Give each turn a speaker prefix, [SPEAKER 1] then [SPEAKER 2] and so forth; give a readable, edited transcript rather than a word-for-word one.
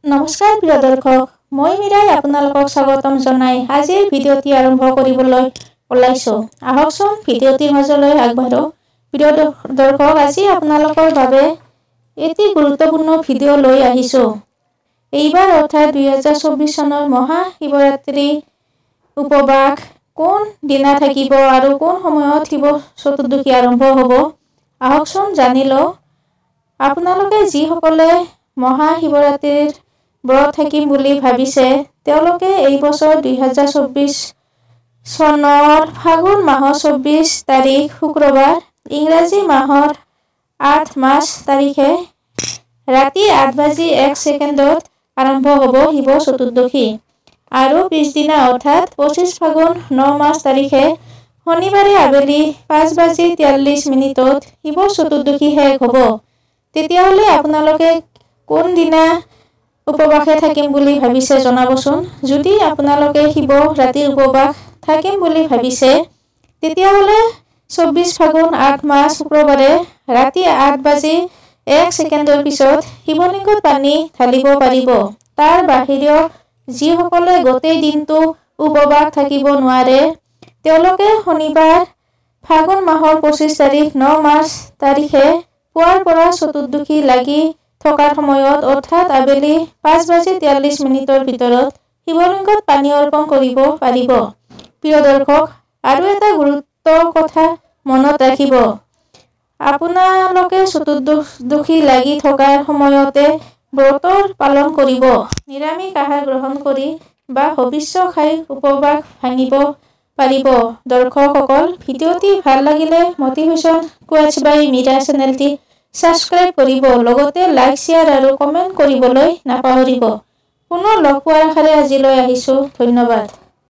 [SPEAKER 1] নমস্কাৰ প্ৰিয় দৰ্শক, মই মীৰাই আপোনালোকক স্বাগতম জনাই আজিৰ ভিডিঅ'টি আৰম্ভ কৰিবলৈ ওলাইছোঁ। আহকচোন ভিডিঅ'টিৰ মাজলৈ আগবাঢ়ো। প্ৰিয় দৰ্শক, আজি আপোনালোকৰ বাবে এটি গুৰুত্বপূৰ্ণ ভিডিঅ' লৈ আহিছোঁ। এইবাৰ অৰ্থাৎ 2024 চনৰ মহাশিৱৰাত্ৰি উপবাস কোন দিনা থাকিব আৰু কোন সময়ত শিৱ চতুৰ্দশী আৰম্ভ হ'ব, আহকচোন জানি লওঁ। আপোনালোকে যিসকলে মহাশিৱৰাত্ৰিৰ ব্ৰত থাকিম বুলি ভাবিছে, তেওঁলোকে এই বছৰ 2024 চনৰ ফাগুন মাহৰ 24 তাৰিখ শুক্ৰবাৰ, ইংৰাজী মাহৰ 8 মাৰ্চ তাৰিখে ৰাতি 8:01 আৰম্ভ হ'ব শিৱ চতুৰ্দশী আৰু পিছদিনা অৰ্থাৎ 25 ফাগুন 9 মাৰ্চ তাৰিখে শনিবাৰে আবেলি 5:43 শিৱ চতুৰ্দশী শেষ হ'ব। তেতিয়াহ'লে আপোনালোকে কোন দিনা উপবাসে থাকিম বুলি ভাবিছে জনাবচোন। যদি আপোনালোকে শিৱ ৰাতিৰ উপবাস থাকিম বুলি ভাবিছে, তেতিয়াহ'লে 24 ফাগুন 8 মাৰ্চ শুক্ৰবাৰে ৰাতি 8:01 পিছত শিৱলিংগত পানী ঢালিব পাৰিব। তাৰ বাহিৰেও যিসকলে গোটেই দিনটো উপবাস থাকিব নোৱাৰে, তেওঁলোকে শনিবাৰ ফাগুন মাহৰ 25 তাৰিখ 9 মাৰ্চ তাৰিখে পুৱাৰ পৰা চতুৰ্দশী লাগি থকাৰ সময়ত অৰ্থাৎ আবেলি 5:43 ভিতৰত শিৱলিংগত পানী অৰ্পণ কৰিব পাৰিব। প্ৰিয় দৰ্শক, আৰু এটা গুৰুত্বৰ কথা মনত ৰাখিব, আপোনালোকে চতুৰ্দশী লাগি থকাৰ সময়তে ব্ৰতৰ পালন কৰিব। নিৰামিষ আহাৰ গ্ৰহণ কৰি বা হবিষ্য খাই উপবাস ভাঙিব পাৰিব। দৰ্শকসকল, ভিডিঅ'টি ভাল লাগিলে মটিভেশ্যন কোৱাটছ বাই মীৰা চেনেলটি ছাবস্ক্ৰাইব কৰিব, লগতে লাইক, শ্বেয়াৰ আৰু কমেণ্ট কৰিবলৈ নাপাহৰিব। পুনৰ লগ পোৱাৰ আশাৰে আজিলৈ আহিছোঁ। ধন্যবাদ।